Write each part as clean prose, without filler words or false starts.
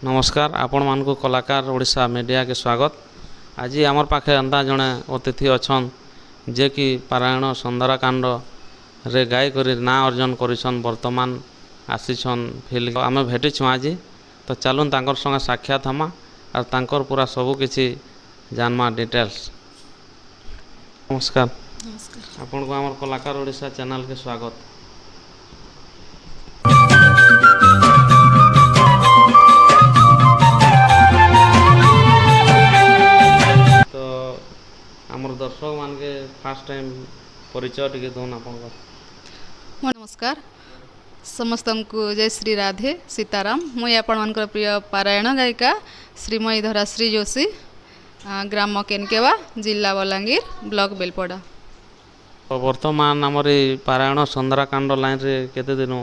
नमस्कार आपण मानक कलाकार ओडिशा मीडिया के स्वागत। आज आमर पाखे एंता जड़े अतिथि अच्छन जे कि पारायण सुंदरकांड रे गाय करी ना अर्जन करिछन वर्तमान आसीछन फिल्म आमे भेटिछु आज। तो चलून तांकर संगे साक्षात हमा और तांकर पूरा सबू किछि जानमा डिटेल्स। नमस्कार। नमस्कार। आपण को आमर कलाकार ओडिशा चैनल के स्वागत। तो आमर दर्शक मान के फास्ट टाइम परिचय टिके दोन आपण को। नमस्कार समस्त को जय श्री राधे सीताराम। मुई आपण मानकर प्रिय पारायण गायिका श्रीमयी धराश्री जोशी, ग्राम केनकेवा, जिला बलांगीर, ब्लॉक बेलपड़ा। तो वर्तमान आमर पारायण सुंदरकांड लाइन रे केते दिन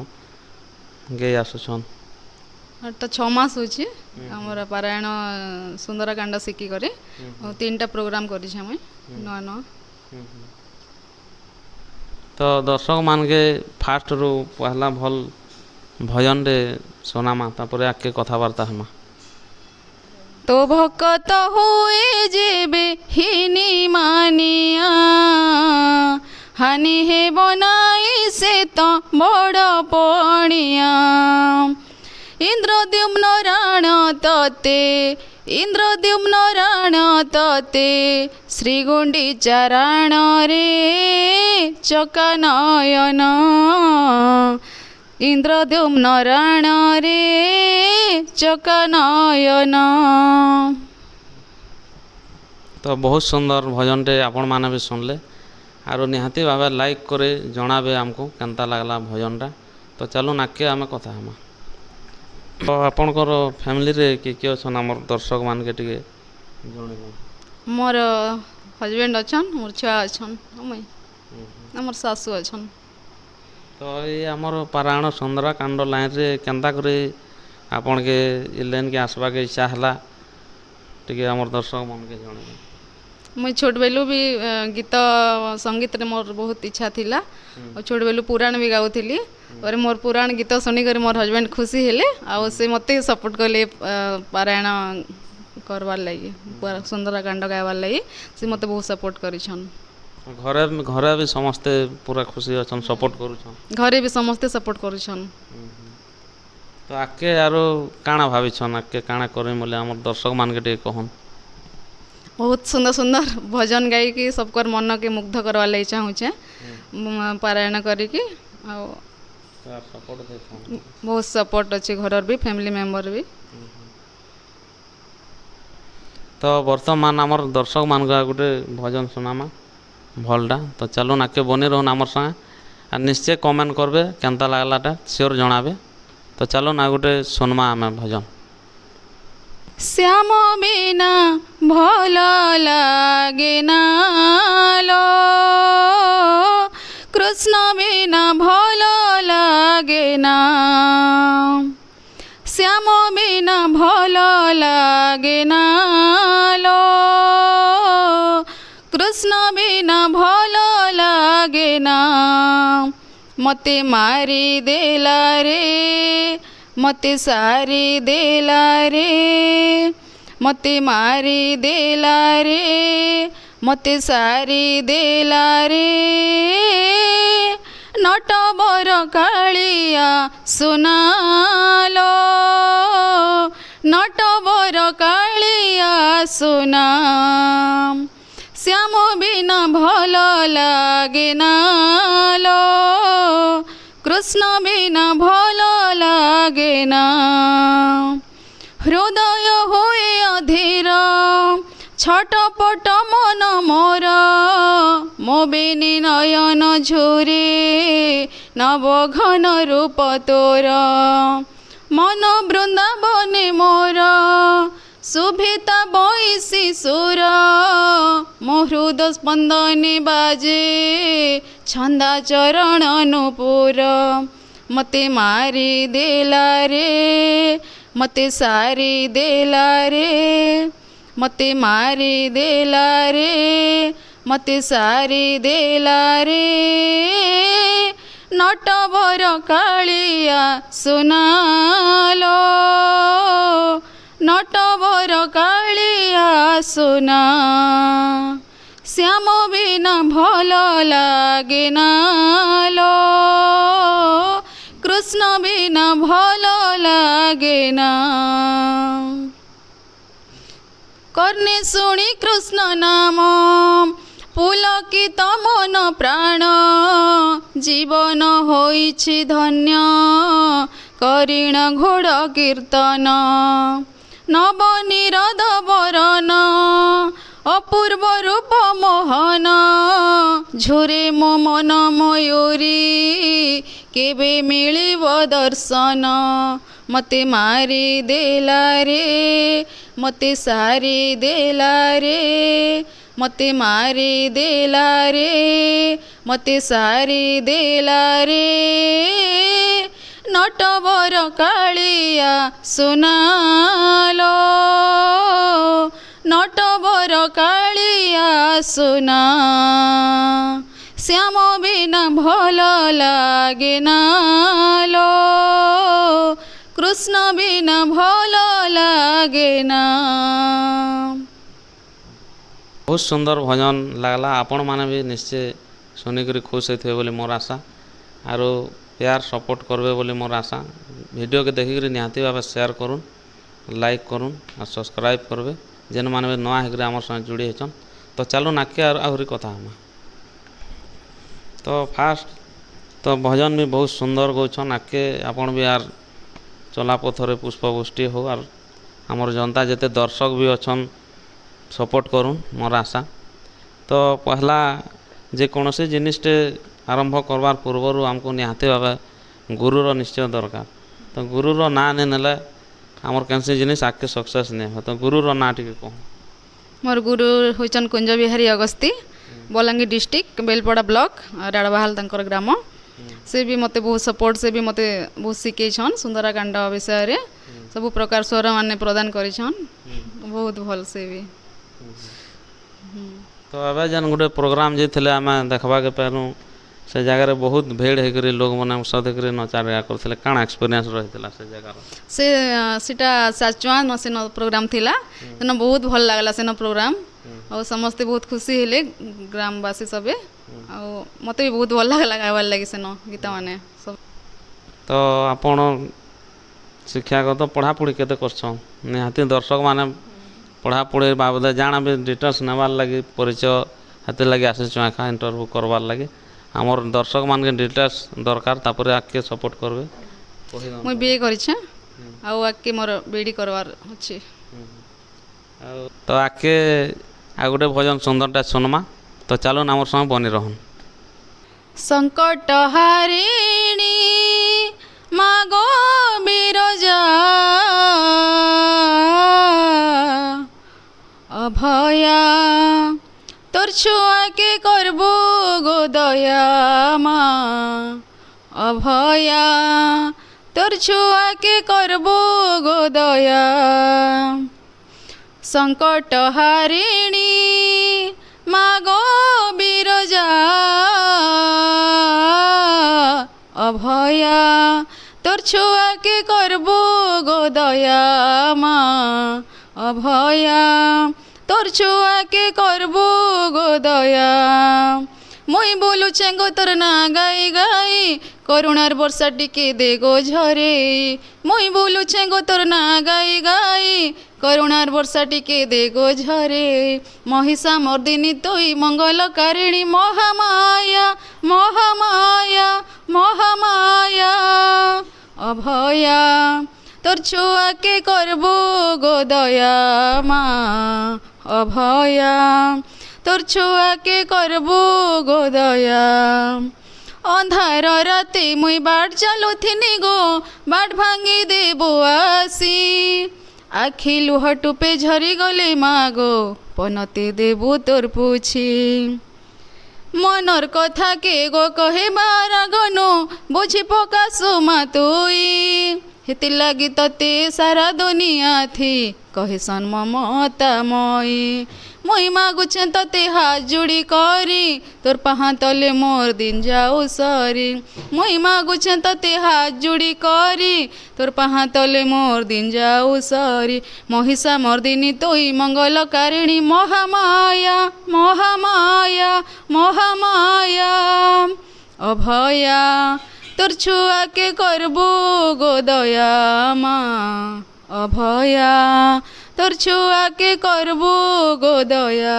गे आसुछन? तो 6 मास होची हमर पारायण सुंदरकांड शिखी करे 3टा प्रोग्राम करी छै मुई नवा नवा। तो दर्शक मान के फास्ट रू पहला भल भजन रे सुनामा तापर आके कथाबार्ता हमा। तो भक्त हुए जेबे हिनी मानिया हानि हे बनाई से तो बड़ पणिया इंद्रद्युम्न राण तते इंद्रद्युम्न राण तते श्रीगुंडीचा राण रे चकानयन इंद्रद्युम्न राण रे चकानयन। तो बहुत सुंदर भजन रे आपण माने भी सुनले आरो निहाती भाबे लाइक करे जणाबे हमको केनता लागला भजन रा। तो चलो नाके आमे कथा हमा। तो आपणकर फैमिली रे के अछन हमर दर्शक मान के टिके जणेबो। मोर हस्बैंड अछन, मोर छुआ अछन, मुई हमर सासू अछन। तो ये हमर पारायण सुंदरकांड लाइन रे केनता करे आपण के इ लाइन के आसबा के इच्छा हला टिके हमर दर्शक मान के जणेबो। मुई छोट बेलू भी गीत संगीत रे मोर बहुत इच्छा थिला और छोट बेलू पुराण भी गाउथिली और मोर पुराण गीत सुनी कर मोर हस्बैंड खुशी हेले आ से मते सपोर्ट करले पारायण करवार लागि सुंदरकांड गायबार लागि से मते बहुत सपोर्ट करिछन। घरे घरे भी समस्ते पूरा खुशी अछन सपोर्ट करूछन? घरे भी समस्ते सपोर्ट करिछन। तो आके आरो काना भाबिछन आके काना करे मोले हमर दर्शक मान के टिके कहन। बहुत सुंदर सुंदर भजन गाई कि सबकर मन के मुग्ध करवा लई चाहूचे पारायण करी कि बहुत सपोर्ट अच्छे घर भी फैमिली मेंबर भी। तो वर्तमान आमर दर्शक मान गोटे भजन सुनामा भलटा। तो चलो नाके बनी रहन आमर संगे आ निश्चय कमेंट करबे केनता लागलाटा श्योर जणाबे। तो चलो ना गोटे सुनमा आमे भजन। श्याम बिना भल लागे ना लो कृष्ण बिना भल लागे ना श्याम बिना भल लागे ना लो कृष्ण बिना भल लागे ना मते मारी देला रे मते सारी देला रे मते मारी देला रे मते सारी देला रे नट बर कालिया सुनालो नट बर कालिया सुना श्याम बिना भल लागे ना लो कृष्ण बिना भल लागे ना हृदय होए अधीर छटपट मन मोर मो बेनी नयन झुरे नवघन रूप तोर मन वृंदावने मोर सुभिता बयसी सुर मो हृद स्पंदने बाजे छंदा चरण नुपुर मते मारी देला रे मते सारी देला रे मते मारी देला रे मते सारी देला रे नटवर कालिया सुनालो নটবর কালিয়া সোনা শ্যাম বিনা ভাল লাগে না লো কৃষ্ণ বিনা ভাল লাগে না কর্ণে শুনি কৃষ্ণ নাম পুলকিত মন প্রাণ জীবন হইছি ধন্য করিণ ঘোড় কীর্তন নবনিরদ বরণ অপূর্ব রূপ মোহন ঝুরে মো মন ময়ূরী কেবে মিলিব দর্শন মতে মারি দেলা রে মতে সারি দেলা রে মতে মারি দেলা রে মতে সারি দেলা রে নটবর কালিয়া সোনালো নটবর কালিয়া সোনা শ্যাম বিনা ভাল লাগে না লো কৃষ্ণ বিনা ভাল লাগে না। बहुत सुंदर भजन लगला आपण माने भी निश्चय सुनिक खुश होते बोली मोर आशा आरो प्यार सपोर्ट करबे बोली मोर आशा वीडियो के देखिक निहाती भाव शेयर करूँ लाइक करूँ और सब्सक्राइब करबे जेन माने भी नया होकर आम संगे जुड़ी होचन तो चलो नाके आहरी कथा हम तो फास्ट तो भजन भी बहुत सुंदर गौछन आके आपण भी यार चला पथरे पुष्पवृष्टि हो और आमर जनता जेते दर्शक भी अच्छन सपोर्ट करूँ मोर आशा तो पहला जेकोसी जिनिसटे आरंभ करवार पूर्वर आमको निहाती भाव गुरुर निश्चय दरकार तो गुरुर ना नहीं नेले आमर कैंसी जिनिस आगे सक्सेस नहीं हो तो गुरुर ना टी कह मोर गुरु होचन कुंज बिहारी अगस्ती बलांगीर डिस्ट्रिक्ट बेलपड़ा ब्लॉक राड़बाहाल तंकर ग्राम से भी मते बहुत सपोर्ट से भी मते बहुत शिखेछन सुंदरकांड विषय रे सब प्रकार स्वर माने प्रदान करिछन बहुत भल से भी तो अब जन गोटे प्रोग्राम जाइए आम देखा के पारूँ से जगार बहुत भीड़ होकर लोक मैंने सद नचा गा करते काण एक्सपीरियंस रही से जगार से सीटा साचुआन सेन प्रोग्राम थिला सेन बहुत भल लागला सेन प्रोग्राम और समस्ते बहुत खुशी हेले ग्रामवासी सबे और मते भी बहुत भल लागला गावार लगी सेन गीत माने सब तो आपण शिक्षागत पढ़ापढ़ी केते करछन निहाती दर्शक माने पढ़ापढ़ी बाबद जाना भी डिटेल्स नेबार लगी परिचय हाथ लगे आसी चुआखा इंटरव्यू करवार लगे आमर दर्शक मान के डिटेल्स दरकार तापर आके सपोर्ट करबे मुई बीए करिछे आ आके मोर बीडी करवार अछि तो आके आ गोटे भजन सुंदरटा सुनमा तो चलो आमर संग बनी रहन संकट हारिणी मागो बिरजा अभया तोर छुआ के करबो गो दया माँ अभया तोर छुआ के करबो गो दया संकट हारिणी मागो बिरजा अभया तोर छुआ के करबो गो दया माँ अभया तोर छुआ के करबो गो दया मुई बोलु चेंगो तोर ना गाई गाई करुणार वर्षा टिके दे गो झरे मुई बोलु चेंगो तोर ना गाई गाई करुणार वर्षा टिके दे गो झरे महिषा मर्दिनी तोई मंगलकारिणी महामाया महामाया महामाया अभया तोर छुआ के करबो गो दया माँ अभया तोर छुआ के करबो गो दया अंधार राते मुई बाट चलुथिनी गो बाट भांगी देबो आसी आखि लुह टुपे झरी गले मागो पनते देबो तोर पुछि मनर कथा के गो कहे बारा गनो बुझी पकासु मा तुई हेति लगी तते सारा दुनिया थी कहेसन ममतामयी मुई मागुछे तते हाथ जोड़ी करी तोर पाहा तले मोर दिन जाऊ सरी मुई मागुछे तते हाथ जोड़ी करी तोर पाहा तले मोर दिन जाऊ सरी महिषा मर्दिनी तोई मंगल कारिणी महामाया महामाया महामाया अभया तोर छुआ के करबू गोदया माँ अभया तोर छुआ के करबू गोदया।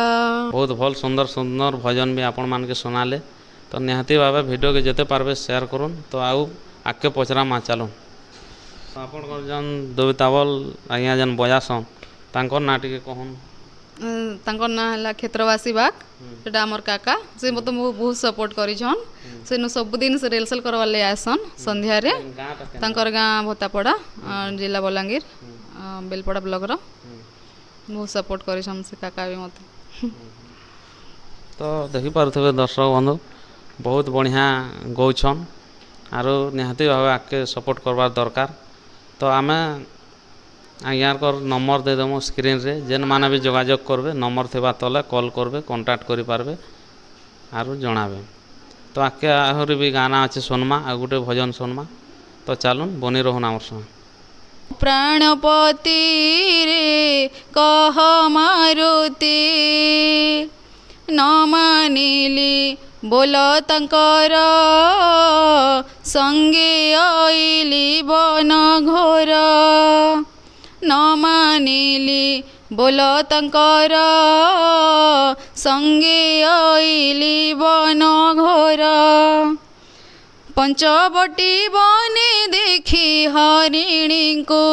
बहुत भल सुंदर सुंदर भजन भी आपण मान के सुनाले तो निहाती भावे वीडियो के जते पारबे शेयर करूँ तो आउ आगे पचरा मा चलूँ आपण जन दुबितावल आज्ञा जन बजासन तांकर ना टिके कहून तांकर ना हला क्षेत्रवासी बाग सेटा हमर काका से मते बहुत सपोर्ट करिछन सेनु सब दिन से रिहर्सल करवा ले आसन संध्या रे तांकर गाँ भोतापड़ा जिला बलांगीर बेलपड़ा ब्लॉक रो बहुत सपोर्ट करिछन से काका भी मते तो देखि पारुथबे दर्शक बंधु बहुत बढ़िया गौछन आरो निहाती भावे आके सपोर्ट करवार दरकार तो आमे आज्ञार नंबर दे देमु स्क्रीन रे जेन माने भी जोगाजोग करबे नंबर थिबा तले कॉल करबे कांटेक्ट करि पारबे आरो जणाबे तो आके आहरी भी गाना अच्छे सुनमा आ गुटे भजन सुनमा तो चलुन बनी रहून आमर संग प्राणपति रे कह मारुति न मानिली बोल तंकर संगे आइली बन घोर न मानिली बोल तंकर संगे आइली बन घोर पंचवटी बने देखी हरिणी को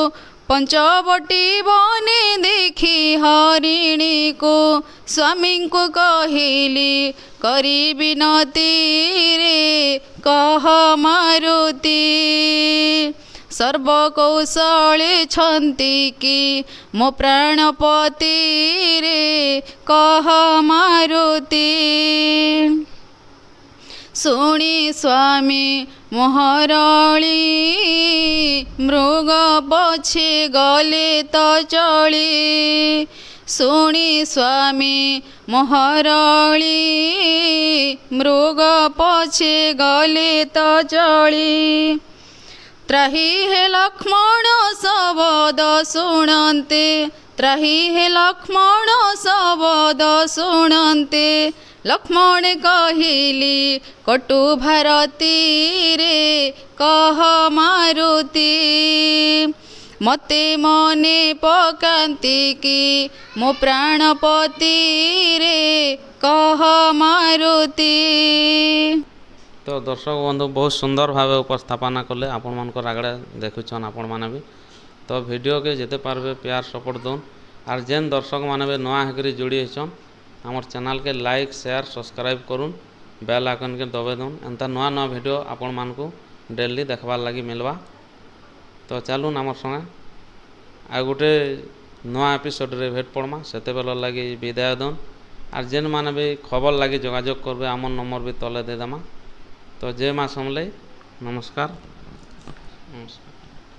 पंचवटी बने देखी हरिणी को स्वामी को कहली करी विनती रे कह मारुति सर्वकौशले छन्ति कि मो प्राणपति रे कह मारुति शुणी स्वामी मोहरली मृग पछे गले तो चली शुणी स्वामी मोहरली मृग पछे गले तो चली त्राही हे लक्ष्मण सबद शुणन्ते त्राही हे लक्ष्मण सबद शुणन्ते लक्ष्मण कहली कटु भारती रे कह मारुति मते मने पकान्ति कि मो प्राणपति रे कह मारुति। तो दर्शक बंधु बहुत सुंदर भाव उपस्थापना कले आपण मानकर आगड़े देखुछन आपण माने भी तो वीडियो के जेते पारबे प्यार सपोर्ट दोन आर जेन दर्शक माने भी नया हेकरी जोड़ी होछन हमर चैनल के लाइक शेयर सब्सक्राइब करूँ बेल आइकन के दबे दून एंता नया नया वीडियो आपण मानकू डेली देखबार लगी मिलवा तो चलून आमर संगे आ गोटे नया एपिसोड रे भेट पड़मा सेते बेल लगी विदाय दून आर जेन माने भी खबर लगी जोगाजोग करबे आमर नंबर भी तले दे देमा तो जय माँ समलई नमस्कार।